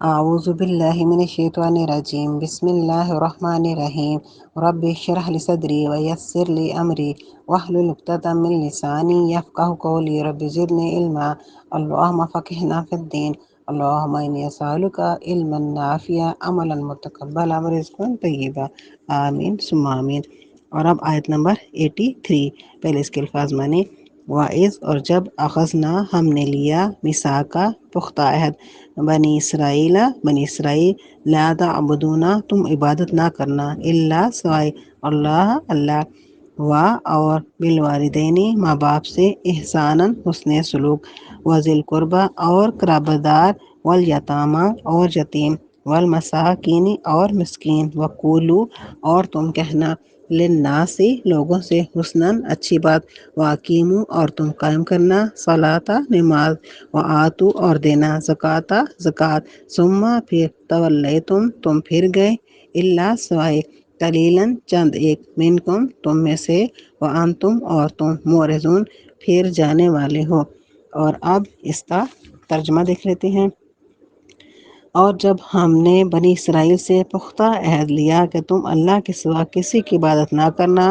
اعوذ باللہ من الشیطان الرجیم، بسم اللہ الرحمن الرحیم۔ رب اشرح لی صدری ویسر لی امری واحلل عقدۃ من لسانی یفقہوا قولی، رب زدنی علما، اللہم فقہنا فی الدین، اللہم انی اسألک علما نافعا، عملا متقبلا، ورزقا طیبا، آمین ثم آمین۔ اور اب آیت نمبر 83، پہلے اس کے الفاظ معنی۔ وَإِذْ، اور جب، اخذنا، ہم نے لیا، میثاقا، پختہ عہد، بنی اسرائیل، بنی اسرائیل، لا تعبدون، تم عبادت نہ کرنا، الا، سوائے، اللہ، اور بالوالدین، ماں باپ سے، احسانا، حسن سلوک، وذی القربی، اور قرابت دار، والیتامی، اور یتیم، والمساکین، اور مسکین، وقولوا، اور تم کہنا، للناس، لوگوں سے، حسناً، اچھی بات، واقیموا، اور تم قائم کرنا، صلاۃ، نماز، وآتوا، اور دینا، زکوٰۃ، زکوٰۃ، ثم، پھر، تولیتم، تم پھر گئے، الا، سوائے، قلیلاً، چند ایک، منکم، تم میں سے، وانتم، اور تم، معرضون، پھر جانے والے ہو۔ اور اب اس کا ترجمہ دیکھ لیتے ہیں۔ اور جب ہم نے بنی اسرائیل سے پختہ عہد لیا کہ تم اللہ کے سوا کسی کی عبادت نہ کرنا،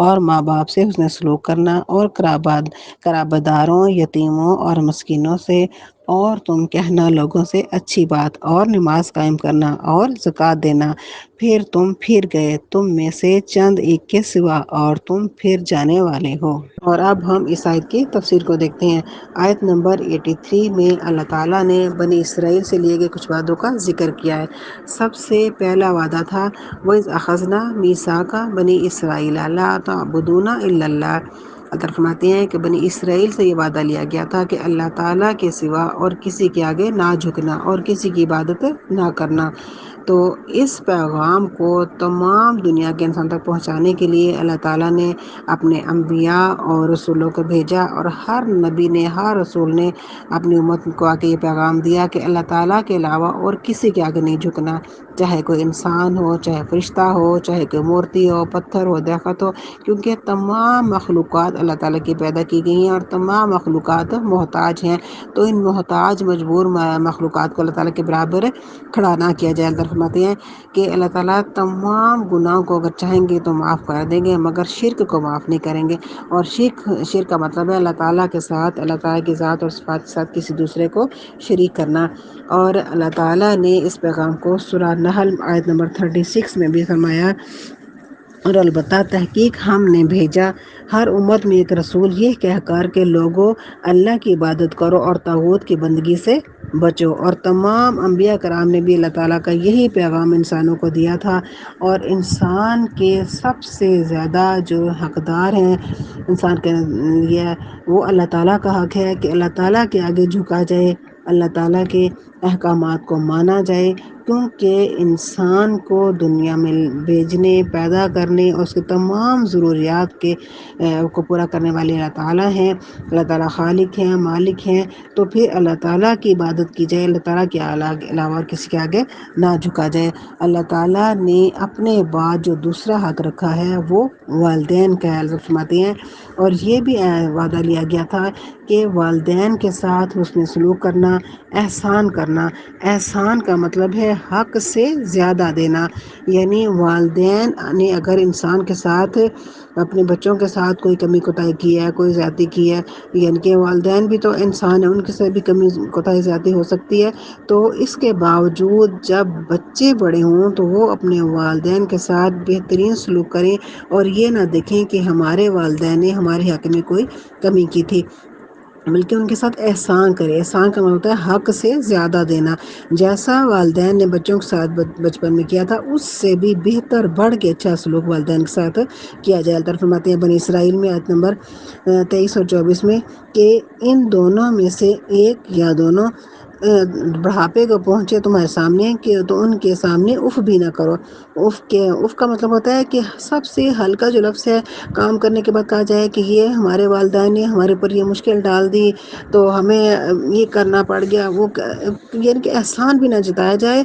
اور ماں باپ سے حسن سلوک کرنا، اور قرابت داروں، یتیموں، اور مسکینوں سے، اور تم کہنا لوگوں سے اچھی بات، اور نماز قائم کرنا، اور زکوٰۃ دینا، پھر تم پھر گئے تم میں سے چند ایک کے سوا، اور تم پھر جانے والے ہو۔ اور اب ہم اس آیت کی تفسیر کو دیکھتے ہیں۔ آیت نمبر 83 میں اللہ تعالیٰ نے بنی اسرائیل سے لیے گئے کچھ وعدوں کا ذکر کیا ہے۔ سب سے پہلا وعدہ تھا وَإِذْ أَخَذْنَا مِيثَاقَ بَنِي إِسْرَائِيلَ لَا تَعْبُدُونَ إِلَّا اللَّهَ۔ اللہ فرماتے ہیں کہ بنی اسرائیل سے یہ وعدہ لیا گیا تھا کہ اللہ تعالیٰ کے سوا اور کسی کے آگے نہ جھکنا، اور کسی کی عبادت نہ کرنا۔ تو اس پیغام کو تمام دنیا کے انسان تک پہنچانے کے لیے اللہ تعالیٰ نے اپنے انبیاء اور رسولوں کو بھیجا، اور ہر نبی نے، ہر رسول نے اپنی امت کو آ کے یہ پیغام دیا کہ اللہ تعالیٰ کے علاوہ اور کسی کے آگے نہیں جھکنا، چاہے کوئی انسان ہو، چاہے فرشتہ ہو، چاہے کوئی مورتی ہو، پتھر ہو، درخت ہو، کیونکہ تمام مخلوقات اللہ تعالیٰ کی پیدا کی گئی ہیں، اور تمام مخلوقات محتاج ہیں۔ تو ان محتاج مجبور مخلوقات کو اللہ تعالیٰ کے برابر کھڑا نہ کیا جائے۔ اللہ فرماتے ہیں کہ اللہ تعالیٰ تمام گناہوں کو اگر چاہیں گے تو معاف کر دیں گے، مگر شرک کو معاف نہیں کریں گے۔ اور شرک کا مطلب ہے اللہ تعالیٰ کے ساتھ، اللہ تعالیٰ کی ذات اور صفات کے ساتھ کسی دوسرے کو شریک کرنا۔ اور اللہ تعالیٰ نے اس پیغام کو سورہ نحل آیت نمبر 36 میں بھی فرمایا، اور البتہ تحقیق ہم نے بھیجا ہر امت میں ایک رسول یہ کہہ کر کہ لوگوں، اللہ کی عبادت کرو اور طاغوت کی بندگی سے بچو۔ اور تمام انبیاء کرام نے بھی اللہ تعالیٰ کا یہی پیغام انسانوں کو دیا تھا، اور انسان کے سب سے زیادہ جو حقدار ہیں انسان کے لیے، وہ اللہ تعالیٰ کا حق ہے کہ اللہ تعالیٰ کے آگے جھکا جائے، اللہ تعالیٰ کے احکامات کو مانا جائے، کیونکہ انسان کو دنیا میں بھیجنے، پیدا کرنے، اور اس کے تمام ضروریات کو پورا کرنے والے اللہ تعالیٰ ہیں۔ اللہ تعالیٰ خالق ہیں، مالک ہیں، تو پھر اللہ تعالیٰ کی عبادت کی جائے، اللہ تعالیٰ کے علاوہ اور کسی کے آگے نہ جھکا جائے۔ اللہ تعالیٰ نے اپنے بعد جو دوسرا حق رکھا ہے وہ والدین کا ہے۔ اللہ فرماتے ہیں، اور یہ بھی وعدہ لیا گیا تھا کہ والدین کے ساتھ حسن سلوک کرنا، احسان کرنا۔ احسان کا مطلب ہے حق سے زیادہ دینا، یعنی والدین نے اگر انسان کے ساتھ، اپنے بچوں کے ساتھ کوئی کمی کوتاہی کی ہے، کوئی زیادتی کی ہے، یعنی کہ والدین بھی تو انسان ہیں، ان کے ساتھ بھی کمی کوتاہی زیادتی ہو سکتی ہے، تو اس کے باوجود جب بچے بڑے ہوں تو وہ اپنے والدین کے ساتھ بہترین سلوک کریں، اور یہ نہ دیکھیں کہ ہمارے والدین نے ہمارے حق میں کوئی کمی کی تھی، بلکہ ان کے ساتھ احسان کرے۔ احسان کا مطلب ہے حق سے زیادہ دینا۔ جیسا والدین نے بچوں کے ساتھ بچپن میں کیا تھا، اس سے بھی بہتر بڑھ کے اچھا سلوک والدین کے ساتھ کیا جائے۔ اللہ فرماتے ہیں بنی اسرائیل میں آیت نمبر 23 اور 24 میں کہ ان دونوں میں سے ایک یا دونوں بڑھاپے کو پہنچے تمہارے سامنے کہ تو ان کے سامنے اف بھی نہ کرو۔ اف کا مطلب ہوتا ہے کہ سب سے ہلکا جو لفظ ہے، کام کرنے کے بعد کہا جائے کہ یہ ہمارے والدین نے ہمارے اوپر یہ مشکل ڈال دی تو ہمیں یہ کرنا پڑ گیا، وہ یعنی کہ احسان بھی نہ جتایا جائے،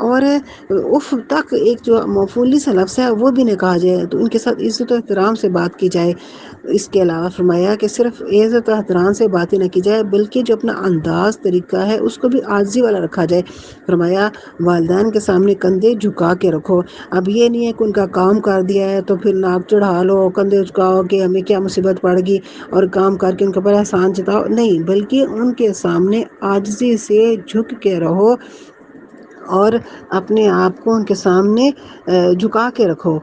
اور اف تک ایک جو مفعولی سا لفظ ہے وہ بھی نہ کہا جائے، تو ان کے ساتھ عزت و احترام سے بات کی جائے۔ اس کے علاوہ فرمایا کہ صرف عزت و احترام سے باتیں نہ کی جائے بلکہ جو اپنا انداز طریقہ ہے اس کو بھی عاجزی والا رکھا جائے۔ فرمایا والدین کے سامنے کندھے جھکا کے رکھو۔ اب یہ نہیں ہے کہ ان کا کام کر دیا ہے تو پھر ناک چڑھا لو، کندھے جھکاؤ کہ ہمیں کیا مصیبت پڑ گی اور کام کر کے ان کے اوپر احسان جتاؤ، نہیں، بلکہ ان کے سامنے عاجزی سے جھک کے رہو اور اپنے آپ کو ان کے سامنے جھکا کے رکھو۔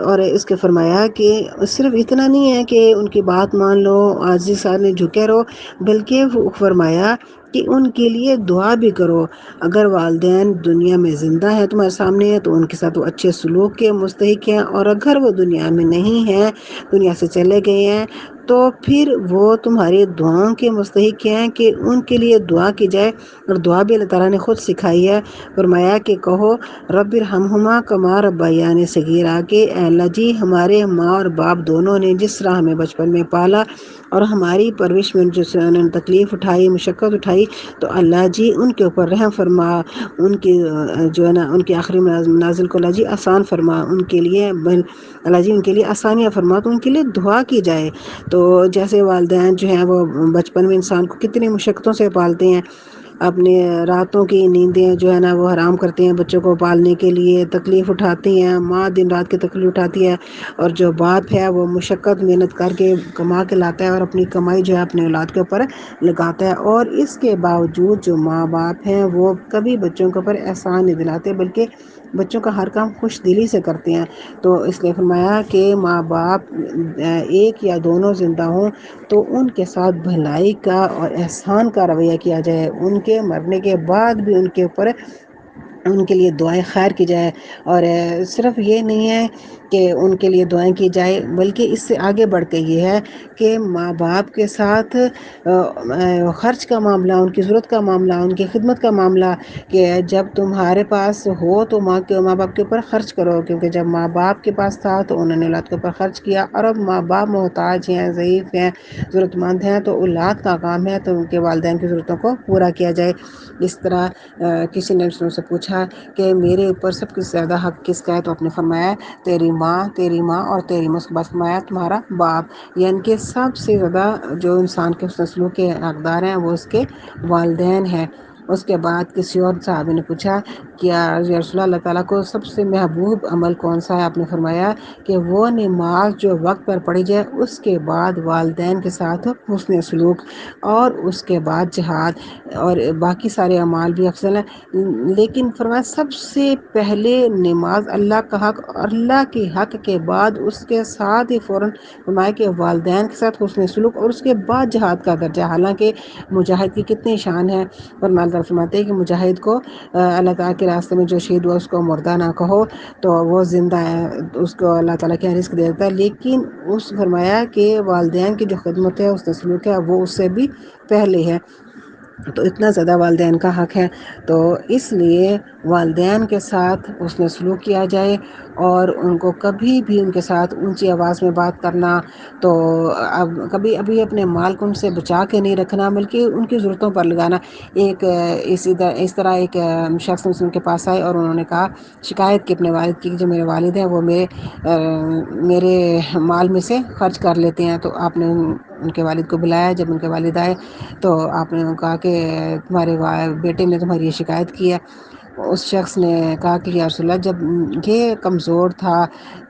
اور اس کے فرمایا کہ صرف اتنا نہیں ہے کہ ان کی بات مان لو، عاجزی سے سامنے جھکے رہو، بلکہ فرمایا کہ ان کے لیے دعا بھی کرو۔ اگر والدین دنیا میں زندہ ہیں تمہارے سامنے تو ان کے ساتھ وہ اچھے سلوک کے مستحق ہیں، اور اگر وہ دنیا میں نہیں ہیں، دنیا سے چلے گئے ہیں، تو پھر وہ تمہاری دعاؤں کے مستحق ہیں کہ ان کے لیے دعا کی جائے۔ اور دعا بھی اللہ تعالیٰ نے خود سکھائی ہے۔ فرمایا کہ کہو رب ارحمہما کما ربیانی صغیرا، کہ اے اللہ جی ہمارے ماں اور باپ دونوں نے جس طرح ہمیں بچپن میں پالا اور ہماری پرورش میں جس انہوں نے تکلیف اٹھائی، مشقت اٹھائی، تو اللہ جی ان کے اوپر رحم فرما، ان کی جو ہے نا ان کے آخری منازل کو اللہ جی آسان فرما، ان کے لیے اللہ جی ان کے لیے آسانیاں فرما، تو ان کے لیے دعا کی جائے۔ تو جیسے والدین جو ہیں وہ بچپن میں انسان کو کتنی مشقتوں سے پالتے ہیں، اپنے راتوں کی نیندیں جو ہے نا وہ حرام کرتے ہیں بچوں کو پالنے کے لیے، تکلیف اٹھاتی ہیں، ماں دن رات کی تکلیف اٹھاتی ہے، اور جو باپ ہے وہ مشقت محنت کر کے کما کے لاتا ہے اور اپنی کمائی جو ہے اپنے اولاد کے اوپر لگاتا ہے، اور اس کے باوجود جو ماں باپ ہیں وہ کبھی بچوں کے اوپر احسان نہیں دلاتے بلکہ بچوں کا ہر کام خوش دلی سے کرتے ہیں۔ تو اس لیے فرمایا کہ ماں باپ ایک یا دونوں زندہ ہوں تو ان کے ساتھ بھلائی کا اور احسان کا رویہ کیا جائے، ان کے مرنے کے بعد بھی ان کے اوپر ان کے لیے دعائیں خیر کی جائے۔ اور صرف یہ نہیں ہے کہ ان کے لیے دعائیں کی جائے، بلکہ اس سے آگے بڑھ کے یہ ہے کہ ماں باپ کے ساتھ خرچ کا معاملہ، ان کی ضرورت کا معاملہ، ان کی خدمت کا معاملہ، کہ جب تمہارے پاس ہو تو ماں باپ کے اوپر خرچ کرو، کیونکہ جب ماں باپ کے پاس تھا تو انہوں نے اولاد کے اوپر خرچ کیا، اور اب ماں باپ محتاج ہیں، ضعیف ہیں، ضرورت مند ہیں، تو اولاد کا کام ہے تو ان کے والدین کی ضرورتوں کو پورا کیا جائے۔ اس طرح کسی نے سے پوچھا کہ میرے اوپر سب سے زیادہ حق کس کا ہے، تو آپ نے فرمایا تیری ماں اور تیری ماں، اس کے بعد فرمایا تمہارا باپ، یعنی کہ سب سے زیادہ جو انسان کے سلوک کے حقدار ہیں وہ اس کے والدین ہیں۔ اس کے بعد کسی اور صحابی نے پوچھا کیا یا رسول اللہ تعالیٰ کو سب سے محبوب عمل کون سا ہے، آپ نے فرمایا کہ وہ نماز جو وقت پر پڑھی جائے، اس کے بعد والدین کے ساتھ حسن سلوک، اور اس کے بعد جہاد، اور باقی سارے اعمال بھی افضل ہیں، لیکن فرمایا سب سے پہلے نماز اللہ کا حق، اللہ کے حق کے بعد اس کے ساتھ ہی فوراً فرمایا کہ والدین کے ساتھ حسن سلوک، اور اس کے بعد جہاد کا درجہ۔ حالانکہ مجاہد کی کتنی شان ہے، فرماتے ہیں کہ مجاہد کو اللہ تعالیٰ کے راستے میں جو شہید ہوا اس کو مردہ نہ کہو، تو وہ زندہ ہے، اس کو اللہ تعالیٰ کیا رزق دیتا ہے، لیکن اس فرمایا کہ والدین کی جو خدمت ہے، اس کا سلوک ہے، وہ اس سے بھی پہلے ہے۔ تو اتنا زیادہ والدین کا حق ہے، تو اس لیے والدین کے ساتھ اس نے سلوک کیا جائے، اور ان کو کبھی بھی ان کے ساتھ اونچی آواز میں بات کرنا، تو اب کبھی ابھی اپنے مال کو ان سے بچا کے نہیں رکھنا بلکہ ان کی ضرورتوں پر لگانا۔ اس طرح ایک شخص ان کے پاس آئے اور انہوں نے کہا، شکایت کی اپنے والد کی، جو میرے والد ہیں وہ میرے مال میں سے خرچ کر لیتے ہیں۔ تو آپ نے ان کے والد کو بلایا، جب ان کے والد آئے تو آپ نے کہا کہ تمہارے بیٹے نے تمہاری یہ شکایت کی ہے۔ اس شخص نے کہا کہ یا رسول اللہ، جب یہ کمزور تھا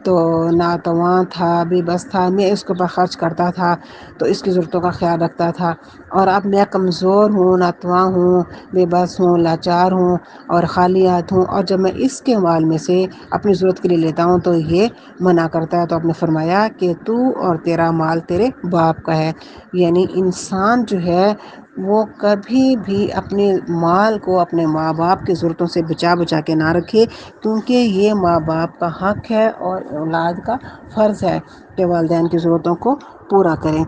تو ناتواں تھا، بے بس تھا، میں اس کے اوپر خرچ کرتا تھا تو اس کی ضرورتوں کا خیال رکھتا تھا، اور اب میں کمزور ہوں، ناتواں ہوں، بے بس ہوں، لاچار ہوں اور خالی ہاتھ ہوں، اور جب میں اس کے مال میں سے اپنی ضرورت کے لیے لیتا ہوں تو یہ منع کرتا ہے۔ تو آپ نے فرمایا کہ تو اور تیرا مال تیرے باپ کا ہے، یعنی انسان جو ہے وہ کبھی بھی اپنے مال کو اپنے ماں باپ کی ضرورتوں سے بچا کے نہ رکھے، کیونکہ یہ ماں باپ کا حق ہے اور اولاد کا فرض ہے کہ والدین کی ضرورتوں کو پورا کریں۔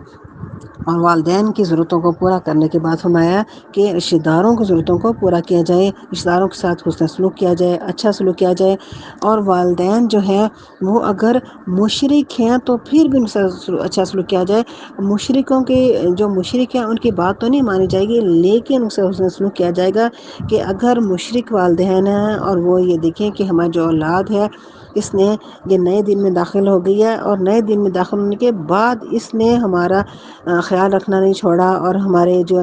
اور والدین کی ضرورتوں کو پورا کرنے کے بعد فرمایا کہ رشتہ داروں کی ضرورتوں کو پورا کیا جائے، رشتہ داروں کے ساتھ حسن سلوک کیا جائے، اچھا سلوک کیا جائے، اور والدین جو ہیں وہ اگر مشرک ہیں تو پھر بھی ان سے اچھا سلوک کیا جائے۔ مشرکوں کے جو مشرک ہیں ان کی بات تو نہیں مانی جائے گی، لیکن ان سے حسن سلوک کیا جائے گا کہ اگر مشرک والدین ہیں اور وہ یہ دیکھیں کہ ہماری جو اولاد ہے اس نے یہ نئے دین میں داخل ہو گئی ہے، اور نئے دین میں داخل ہونے کے بعد اس نے ہمارا خیال رکھنا نہیں چھوڑا، اور ہمارے جو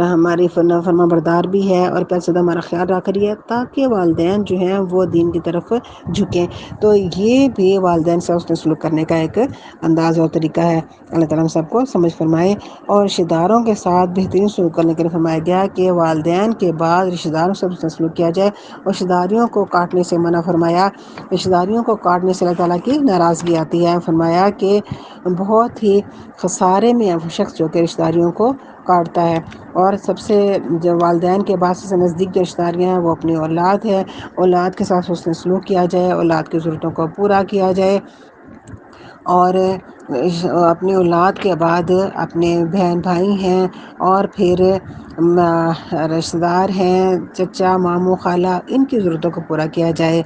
ہماری فرما بردار بھی ہے اور پہلے سے ہمارا خیال رکھ رہی ہے، تاکہ والدین جو ہیں وہ دین کی طرف جھکیں۔ تو یہ بھی والدین سے حسن سلوک کرنے کا ایک انداز اور طریقہ ہے۔ اللہ تعالیٰ ہم سب کو سمجھ فرمائے۔ اور رشتہ داروں کے ساتھ بہترین سلوک کرنے کے لیے فرمایا گیا کہ والدین کے بعد رشتہ داروں سے حسن سلوک کیا جائے، اور رشتہ داریوں کو کاٹنے سے منع فرمایا۔ رشتہ داریوں کو کاٹنے سے اللہ تعالیٰ کی ناراضگی آتی ہے۔ فرمایا کہ بہت ہی خسارے میں ہے وہ شخص جو کہ رشتہ داریوں کو کاٹتا ہے۔ اور سب سے جو والدین کے بعد سب سے نزدیک جو رشتہ داریاں ہیں وہ اپنی اولاد ہے۔ اولاد کے ساتھ حسن سلوک کیا جائے، اولاد کی ضرورتوں کو پورا کیا جائے، اور اپنی اولاد کے بعد اپنے بہن بھائی ہیں، اور پھر رشتہ دار ہیں، چچا ماموں خالہ، ان کی ضرورتوں کو پورا کیا جائے۔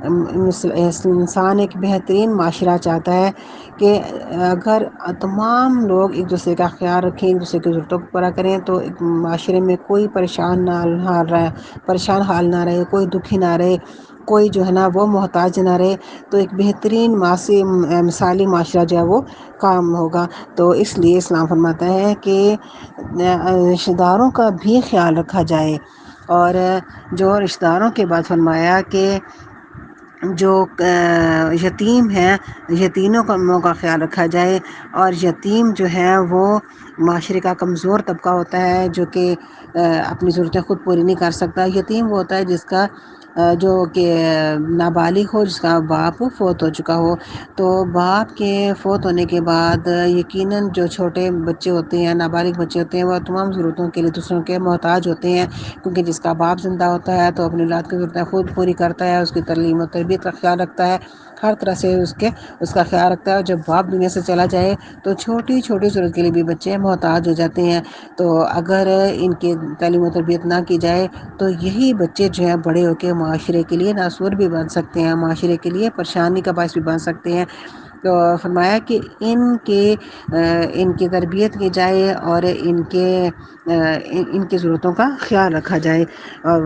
انسان ایک بہترین معاشرہ چاہتا ہے کہ اگر تمام لوگ ایک دوسرے کا خیال رکھیں، ایک دوسرے کی ضرورتوں کو پورا کریں، تو ایک معاشرے میں کوئی پریشان حال نہ رہے، کوئی دکھی نہ رہے، کوئی جو ہے نا وہ محتاج نہ رہے، تو ایک بہترین مثالی معاشرہ جو ہے وہ کام ہوگا۔ تو اس لیے اسلام فرماتا ہے کہ رشتہ داروں کا بھی خیال رکھا جائے۔ اور جو رشتہ داروں کے بعد فرمایا کہ جو یتیم ہیں، یتیموں کا خیال رکھا جائے، اور یتیم جو ہے وہ معاشرے کا کمزور طبقہ ہوتا ہے جو کہ اپنی ضرورتیں خود پوری نہیں کر سکتا۔ یتیم وہ ہوتا ہے جس کا جو کہ نابالغ ہو، جس کا باپ فوت ہو چکا ہو۔ تو باپ کے فوت ہونے کے بعد یقیناً جو چھوٹے بچے ہوتے ہیں، نابالغ بچے ہوتے ہیں، وہ تمام ضرورتوں کے لیے دوسروں کے محتاج ہوتے ہیں، کیونکہ جس کا باپ زندہ ہوتا ہے تو اپنی اولاد کی ضرورتیں خود پوری کرتا ہے، اس کی تعلیم و تربیت کا خیال رکھتا ہے، ہر طرح سے اس کا خیال رکھتا ہے۔ اور جب باپ دنیا سے چلا جائے تو چھوٹی چھوٹی ضرورت کے لیے بھی بچے محتاج ہو جاتے ہیں۔ تو اگر ان کی تعلیم و تربیت نہ کی جائے تو یہی بچے جو ہیں بڑے ہو کے معاشرے کے لیے ناسور بھی بن سکتے ہیں، معاشرے کے لیے پریشانی کا باعث بھی بن سکتے ہیں۔ تو فرمایا کہ ان کی تربیت کی جائے، اور ان کی ضرورتوں کا خیال رکھا جائے۔ اور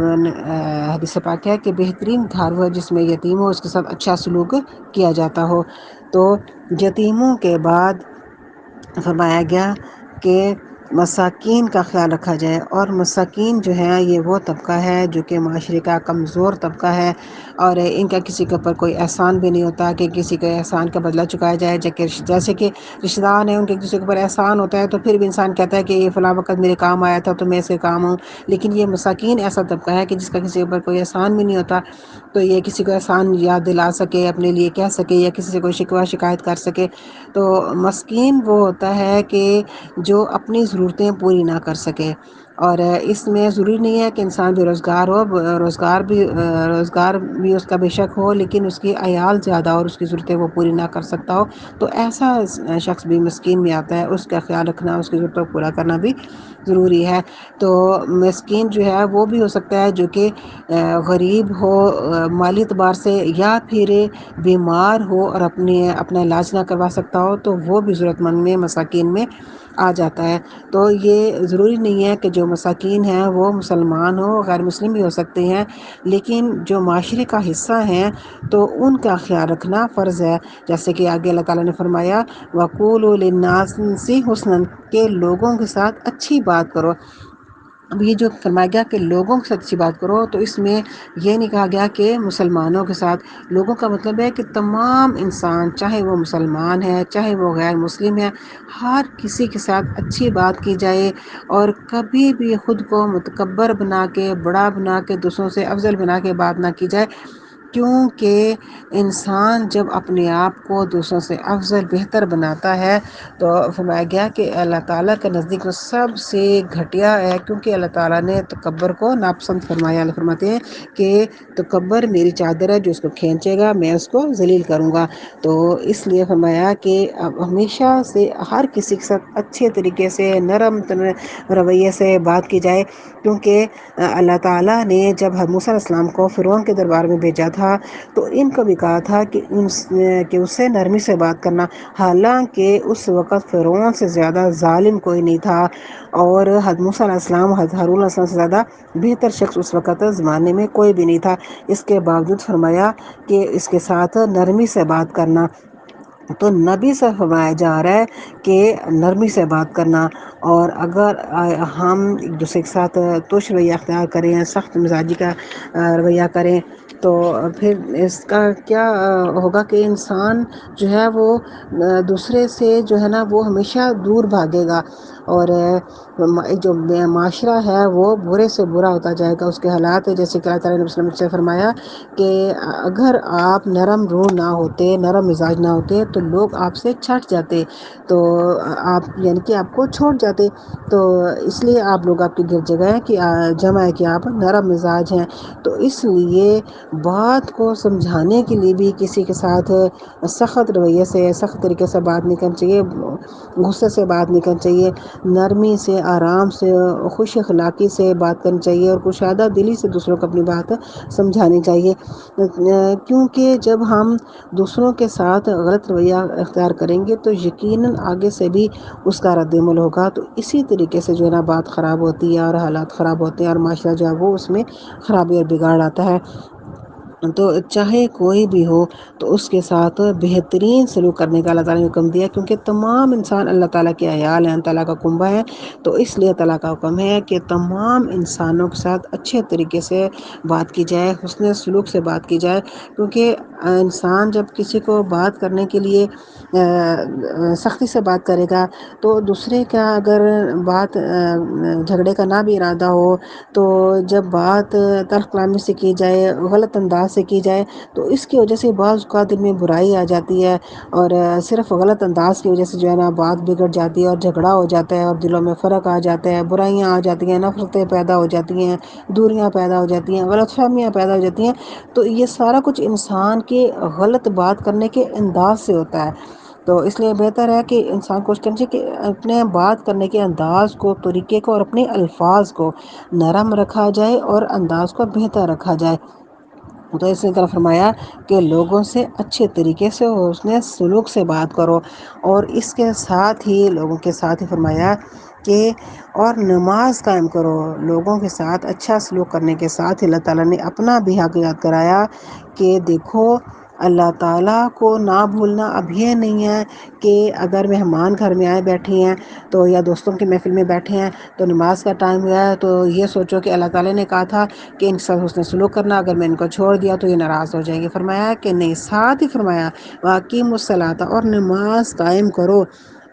حدیث پاک ہے کہ بہترین گھر وہ جس میں یتیم ہو، اس کے ساتھ اچھا سلوک کیا جاتا ہو۔ تو یتیموں کے بعد فرمایا گیا کہ مساکین کا خیال رکھا جائے، اور مساکین جو ہے یہ وہ طبقہ ہے جو کہ معاشرے کا کمزور طبقہ ہے، اور ان کا کسی کے اوپر کوئی احسان بھی نہیں ہوتا کہ کسی کے احسان کا بدلہ چکایا جائے۔ جیسے کہ رشتہ دار ہیں، ان کے کسی کے اوپر احسان ہوتا ہے تو پھر بھی انسان کہتا ہے کہ یہ فلاں وقت میرے کام آیا تھا تو میں اس کے کام ہوں، لیکن یہ مساکین ایسا طبقہ ہے کہ جس کا کسی کے اوپر کوئی احسان بھی نہیں ہوتا، تو یہ کسی کو احسان یاد دلا سکے، اپنے لیے کہہ سکے، یا کسی سے کوئی شکوہ شکایت کر سکے۔ تو مسکین وہ ہوتا ہے کہ جو اپنی ضرورتیں پوری نہ کر سکے۔ اور اس میں ضروری نہیں ہے کہ انسان بے روزگار ہو، روزگار بھی اس کا بے شک ہو، لیکن اس کی عیال زیادہ اور اس کی ضرورتیں وہ پوری نہ کر سکتا ہو، تو ایسا شخص بھی مسکین میں آتا ہے۔ اس کا خیال رکھنا، اس کی ضرورتوں کو پورا کرنا بھی ضروری ہے۔ تو مسکین جو ہے وہ بھی ہو سکتا ہے جو کہ غریب ہو مالی اعتبار سے، یا پھر بیمار ہو اور اپنا علاج نہ کروا سکتا ہو، تو وہ بھی ضرورت مند میں مساکین میں آ جاتا ہے۔ تو یہ ضروری نہیں ہے کہ جو مساکین ہیں وہ مسلمان ہوں، غیر مسلم بھی ہو سکتے ہیں، لیکن جو معاشرے کا حصہ ہیں تو ان کا خیال رکھنا فرض ہے۔ جیسے کہ آگے اللہ تعالیٰ نے فرمایا وَقُولُوا لِلنَّاسِ حُسْنًا، کہ لوگوں کے ساتھ اچھی بات کرو۔ اب یہ جو فرمایا گیا کہ لوگوں کے ساتھ اچھی بات کرو، تو اس میں یہ نہیں کہا گیا کہ مسلمانوں کے ساتھ۔ لوگوں کا مطلب ہے کہ تمام انسان، چاہے وہ مسلمان ہے چاہے وہ غیر مسلم ہے، ہر کسی کے ساتھ اچھی بات کی جائے، اور کبھی بھی خود کو متکبر بنا کے، بڑا بنا کے، دوسروں سے افضل بنا کے بات نہ کی جائے۔ کیونکہ انسان جب اپنے آپ کو دوسروں سے افضل بہتر بناتا ہے تو فرمایا گیا کہ اللہ تعالیٰ کے نزدیک وہ سب سے گھٹیا ہے، کیونکہ اللہ تعالیٰ نے تکبر کو ناپسند فرمایا۔ اللہ فرماتے ہیں کہ تکبر میری چادر ہے، جو اس کو کھینچے گا میں اس کو ذلیل کروں گا۔ تو اس لیے فرمایا کہ ہمیشہ سے ہر کسی کے ساتھ اچھے طریقے سے نرم رویے سے بات کی جائے، کیونکہ اللہ تعالیٰ نے جب موسیٰ علیہ السلام کو فرعون کے دربار میں بھیجا تھا تو ان کو بھی کہا تھا کہ اس سے نرمی سے بات کرنا، حالانکہ اس وقت فرعون سے زیادہ ظالم کوئی نہیں تھا، اور حضرت موسیٰ علیہ السلام حضرت ہارون علیہ السلام سے زیادہ بہتر شخص اس وقت زمانے میں کوئی بھی نہیں تھا۔ اس کے باوجود فرمایا کہ اس کے ساتھ نرمی سے بات کرنا، تو نبی سے فرمایا جا رہا ہے کہ نرمی سے بات کرنا۔ اور اگر ہم ایک دوسرے کے ساتھ تش رویہ اختیار کریں، سخت مزاجی کا رویہ کریں، تو پھر اس کا کیا ہوگا کہ انسان جو ہے وہ دوسرے سے جو ہے نا وہ ہمیشہ دور بھاگے گا، اور جو معاشرہ ہے وہ برے سے برا ہوتا جائے گا، اس کے حالات جیسے کہ اللہ تعالیٰ نے وسلم سے فرمایا کہ اگر آپ نرم روح نہ ہوتے، نرم مزاج نہ ہوتے تو لوگ آپ سے چھٹ جاتے، تو آپ یعنی کہ آپ کو چھوڑ جاتے، تو اس لیے آپ لوگ آپ کی گر جگہ ہے کہ جمع ہے کہ آپ نرم مزاج ہیں۔ تو اس لیے بات کو سمجھانے کے لیے بھی کسی کے ساتھ سخت رویے سے، سخت طریقے سے بات نہیں کرنی چاہیے، غصے سے بات نہیں کرنی چاہیے، نرمی سے، آرام سے، خوش اخلاقی سے بات کرنی چاہیے، اور کشادہ دلی سے دوسروں کو اپنی بات سمجھانی چاہیے، کیونکہ جب ہم دوسروں کے ساتھ غلط رویہ اختیار کریں گے تو یقیناً آگے سے بھی اس کا رد عمل ہوگا، تو اسی طریقے سے جو ہے نا بات خراب ہوتی ہے اور حالات خراب ہوتے ہیں، اور معاشرہ جو ہے وہ اس میں خرابی اور بگاڑ آتا ہے۔ تو چاہے کوئی بھی ہو تو اس کے ساتھ بہترین سلوک کرنے کا اللہ تعالیٰ نے حکم دیا، کیونکہ تمام انسان اللہ تعالیٰ کے عیال ہیں، اللہ تعالیٰ کا کنبہ ہے، تو اس لیے تعالیٰ کا حکم ہے کہ تمام انسانوں کے ساتھ اچھے طریقے سے بات کی جائے، حسن سلوک سے بات کی جائے، کیونکہ انسان جب کسی کو بات کرنے کے لیے سختی سے بات کرے گا تو دوسرے کا اگر بات جھگڑے کا نہ بھی ارادہ ہو، تو جب بات تلخ کلامی سے کی جائے، غلط انداز سے کی جائے، تو اس کی وجہ سے بعض اوقات دل میں برائی آ جاتی ہے، اور صرف غلط انداز کی وجہ سے جو ہے نا بات بگڑ جاتی ہے اور جھگڑا ہو جاتا ہے، اور دلوں میں فرق آ جاتا ہے، برائیاں آ جاتی ہیں، نفرتیں پیدا ہو جاتی ہیں، دوریاں پیدا ہو جاتی ہیں، غلط فہمیاں پیدا ہو جاتی ہیں، تو یہ سارا کچھ انسان کے غلط بات کرنے کے انداز سے ہوتا ہے۔ تو اس لیے بہتر ہے کہ انسان کوشش کرنی چاہیے کہ اپنے بات کرنے کے انداز کو، طریقے کو، اور اپنے الفاظ کو نرم رکھا جائے اور انداز کو بہتر رکھا جائے۔ تو اس نے طرح فرمایا کہ لوگوں سے اچھے طریقے سے اور اس نے سلوک سے بات کرو، اور اس کے ساتھ ہی لوگوں کے ساتھ ہی فرمایا کہ اور نماز قائم کرو۔ لوگوں کے ساتھ اچھا سلوک کرنے کے ساتھ اللہ تعالیٰ نے اپنا بھی حق یاد کرایا کہ دیکھو اللہ تعالیٰ کو نہ بھولنا اب یہ نہیں ہے کہ اگر مہمان گھر میں آئے بیٹھے ہیں تو یا دوستوں کی محفل میں بیٹھے ہیں تو نماز کا ٹائم ہوا ہے تو یہ سوچو کہ اللہ تعالیٰ نے کہا تھا کہ ان سے حسن سلوک کرنا، اگر میں ان کو چھوڑ دیا تو یہ ناراض ہو جائیں گے۔ فرمایا کہ نہیں، ساتھ ہی فرمایا واقیم الصلاۃ، اور نماز قائم کرو۔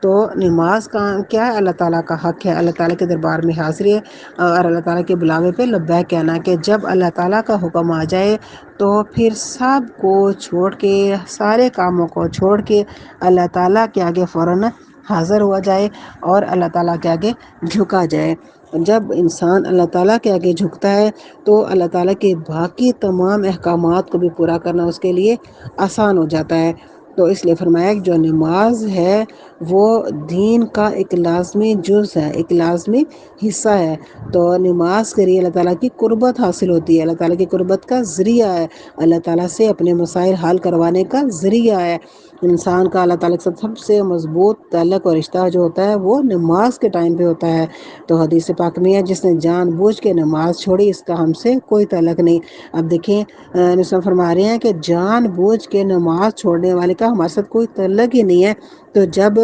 تو نماز کا کیا ہے؟ اللہ تعالیٰ کا حق ہے، اللہ تعالیٰ کے دربار میں حاضری ہے، اور اللہ تعالیٰ کے بلاوے پہ لبیک کہنا، کہ جب اللہ تعالیٰ کا حکم آ جائے تو پھر سب کو چھوڑ کے، سارے کاموں کو چھوڑ کے اللہ تعالیٰ کے آگے فوراً حاضر ہوا جائے اور اللہ تعالیٰ کے آگے جھکا جائے۔ جب انسان اللہ تعالیٰ کے آگے جھکتا ہے تو اللہ تعالیٰ کے باقی تمام احکامات کو بھی پورا کرنا اس کے لیے آسان ہو جاتا ہے۔ تو اس لیے فرمایا کہ جو نماز ہے وہ دین کا ایک لازمی جز ہے، ایک لازمی حصہ ہے۔ تو نماز کے لیے اللہ تعالیٰ کی قربت حاصل ہوتی ہے، اللہ تعالیٰ کی قربت کا ذریعہ ہے، اللہ تعالیٰ سے اپنے مسائل حل کروانے کا ذریعہ ہے۔ انسان کا اللہ تعالیٰ کے ساتھ سب سے مضبوط تعلق اور رشتہ جو ہوتا ہے وہ نماز کے ٹائم پہ ہوتا ہے۔ تو حدیث پاک میں ہے جس نے جان بوجھ کے نماز چھوڑی اس کا ہم سے کوئی تعلق نہیں۔ اب دیکھیں نبی فرما رہے ہیں کہ جان بوجھ کے نماز چھوڑنے والے کا ہمارے ساتھ کوئی تعلق ہی نہیں ہے۔ تو جب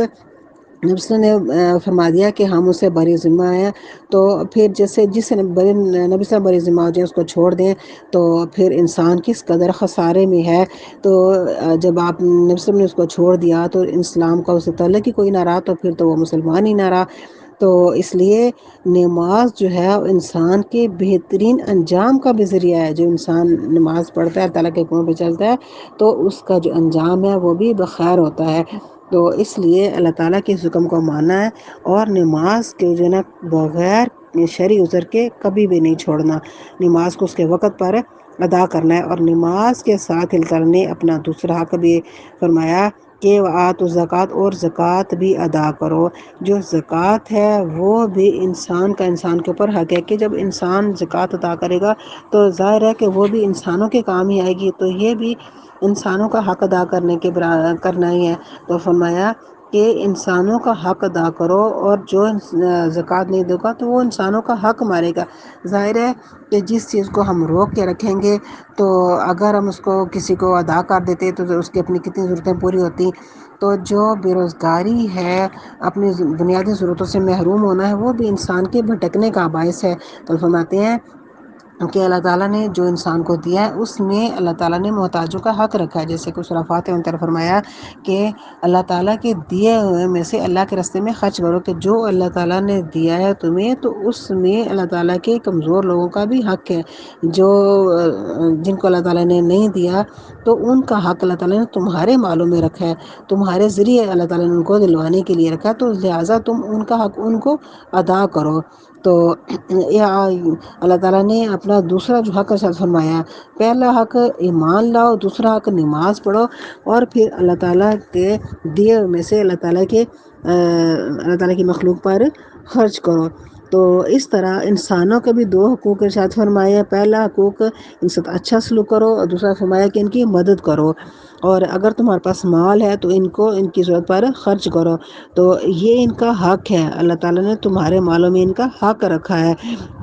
نبی نے فرما دیا کہ ہم اسے بری ذمہ ہیں، تو پھر جیسے جس نبی سے بری ذمہ ہو جائے اس کو چھوڑ دیں تو پھر انسان کس قدر خسارے میں ہے۔ تو جب آپ نبی نے اس کو چھوڑ دیا تو اسلام کا اسے تعلق ہی کوئی نہ رہا، تو پھر تو وہ مسلمان ہی نہ رہا۔ تو اس لیے نماز جو ہے انسان کے بہترین انجام کا بھی ذریعہ ہے. جو انسان نماز پڑھتا ہے، تعالیٰ کے حکموں پہ چلتا ہے، تو اس کا جو انجام ہے وہ بھی بخیر ہوتا ہے. تو اس لیے اللہ تعالیٰ کے اس حکم کو ماننا ہے، اور نماز کے جو ہے نا بغیر شرعی عذر کے کبھی بھی نہیں چھوڑنا. نماز کو اس کے وقت پر ادا کرنا ہے. اور نماز کے ساتھ اللہ تعالیٰ نے اپنا دوسرا حق بھی فرمایا کہ وآتوا الزکوٰۃ، اور زکوٰۃ بھی ادا کرو. جو زکوٰۃ ہے وہ بھی انسان کے اوپر حق ہے کہ جب انسان زکوٰۃ ادا کرے گا تو ظاہر ہے کہ وہ بھی انسانوں کے کام ہی آئے گی. تو یہ بھی انسانوں کا حق ادا کرنا ہی ہے. تو فرمایا کہ انسانوں کا حق ادا کرو، اور جو زکوٰۃ نہیں دے گا تو وہ انسانوں کا حق مارے گا. ظاہر ہے کہ جس چیز کو ہم روک کے رکھیں گے، تو اگر ہم اس کو کسی کو ادا کر دیتے تو اس کی اپنی کتنی ضرورتیں پوری ہوتی. تو جو بے روزگاری ہے، اپنی بنیادی ضرورتوں سے محروم ہونا ہے، وہ بھی انسان کے بھٹکنے کا باعث ہے. تو فرماتے ہیں کہ اللہ تعالیٰ نے جو انسان کو دیا ہے اس میں اللہ تعالیٰ نے محتاجوں کا حق رکھا ہے. جیسے کچھ صرفات ہیں ان طرف فرمایا کہ اللہ تعالیٰ کے دیے ہوئے میں سے اللہ کے راستے میں خرچ کرو. کہ جو اللہ تعالیٰ نے دیا ہے تمہیں، تو اس میں اللہ تعالیٰ کے کمزور لوگوں کا بھی حق ہے. جن کو اللہ تعالیٰ نے نہیں دیا، تو ان کا حق اللہ تعالیٰ نے تمہارے مالوں میں رکھا ہے، تمہارے ذریعے اللہ تعالیٰ نے ان کو دلوانے کے لیے رکھا ہے. تو لہٰذا تم ان کا حق ان کو ادا کرو. تو اللہ تعالیٰ نے اپنا دوسرا جو حق ارشاد فرمایا، پہلا حق ایمان لاؤ، دوسرا حق نماز پڑھو، اور پھر اللہ تعالیٰ کے دیے میں سے اللہ تعالیٰ کی مخلوق پر خرچ کرو. تو اس طرح انسانوں کے بھی دو حقوق ارشاد فرمایا. پہلا حقوق ان سے اچھا سلوک کرو، اور دوسرا فرمایا کہ ان کی مدد کرو. اور اگر تمہارے پاس مال ہے تو ان کی ضرورت پر خرچ کرو. تو یہ ان کا حق ہے. اللہ تعالیٰ نے تمہارے مالوں میں ان کا حق رکھا ہے.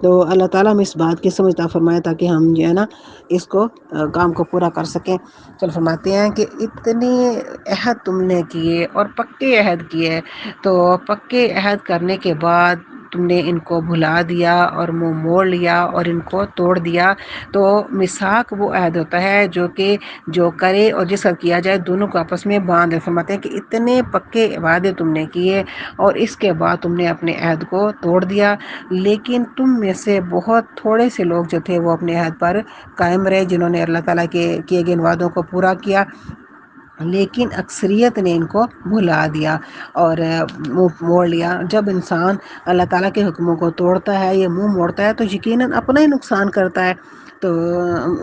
تو اللہ تعالیٰ ہمیں اس بات کی سمجھ عطا فرمائے تاکہ ہم جو ہے نا اس کو کام کو پورا کر سکیں. چل فرماتے ہیں کہ اتنے عہد تم نے کیے اور پکے عہد کیے، تو پکے عہد کرنے کے بعد تم نے ان کو بھلا دیا اور منہ موڑ لیا اور ان کو توڑ دیا. تو میثاق وہ عہد ہوتا ہے جو کرے اور جس کا کیا جائے دونوں کو آپس میں باندھ. فرماتے ہیں کہ اتنے پکے وعدے تم نے کیے اور اس کے بعد تم نے اپنے عہد کو توڑ دیا. لیکن تم میں سے بہت تھوڑے سے لوگ جو تھے وہ اپنے عہد پر قائم رہے، جنہوں نے اللہ تعالیٰ کے کیے گئے ان وعدوں کو پورا کیا. لیکن اکثریت نے ان کو بھلا دیا اور منہ موڑ لیا. جب انسان اللہ تعالیٰ کے حکموں کو توڑتا ہے یا منہ موڑتا ہے تو یقیناً اپنا ہی نقصان کرتا ہے. تو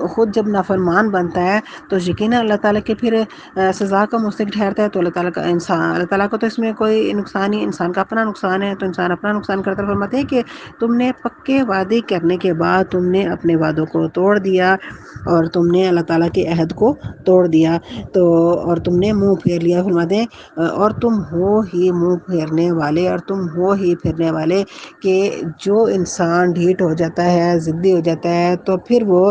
خود جب نافرمان بنتا ہے تو یقیناً اللہ تعالیٰ کے پھر سزا کا مستحق ٹھہرتا ہے. تو اللہ تعالیٰ کو تو اس میں کوئی نقصان ہی، انسان کا اپنا نقصان ہے، تو انسان اپنا نقصان کرتا ہے. فرماتے ہیں کہ تم نے پکے وعدے کرنے کے بعد تم نے اپنے وعدوں کو توڑ دیا اور تم نے اللہ تعالیٰ کے عہد کو توڑ دیا، تو اور تم نے منہ پھیر لیا. فرماتے ہیں اور تم ہو ہی منہ پھیرنے والے، اور تم ہو ہی پھرنے والے کہ جو انسان ڈھیٹ ہو جاتا ہے، ضدی ہو جاتا ہے، تو پھر وہ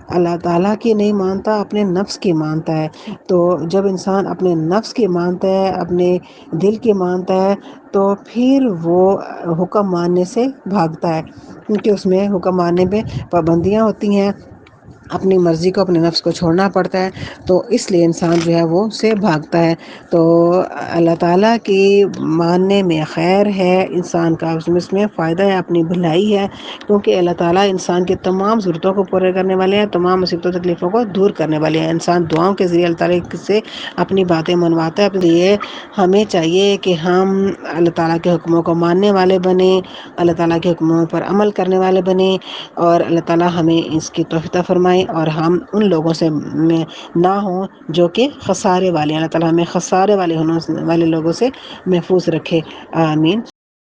اللہ تعالیٰ کی نہیں مانتا، اپنے نفس کی مانتا ہے. تو جب انسان اپنے نفس کی مانتا ہے، اپنے دل کی مانتا ہے، تو پھر وہ حکم ماننے سے بھاگتا ہے، کیونکہ اس میں حکم ماننے پہ پابندیاں ہوتی ہیں، اپنی مرضی کو، اپنے نفس کو چھوڑنا پڑتا ہے. تو اس لیے انسان جو ہے وہ سے بھاگتا ہے. تو اللہ تعالیٰ کی ماننے میں خیر ہے انسان کا، اس میں فائدہ ہے، اپنی بھلائی ہے، کیونکہ اللہ تعالیٰ انسان کی تمام ضرورتوں کو پورے کرنے والے ہیں، تمام مصیبتوں تکلیفوں کو دور کرنے والے ہیں. انسان دعاؤں کے ذریعے اللہ تعالیٰ سے اپنی باتیں منواتا ہے. اس لیے ہمیں چاہیے کہ ہم اللہ تعالیٰ کے حکموں کو ماننے والے بنیں، اللہ تعالیٰ کے حکموں پر عمل کرنے والے بنیں، اور اللہ تعالیٰ ہمیں اس کی توفیق عطا فرمائے اور ہم ان لوگوں سے نہ ہوں جو کہ خسارے والے ہیں. اللہ تعالیٰ ہمیں خسارے والے لوگوں سے محفوظ رکھے. آمین.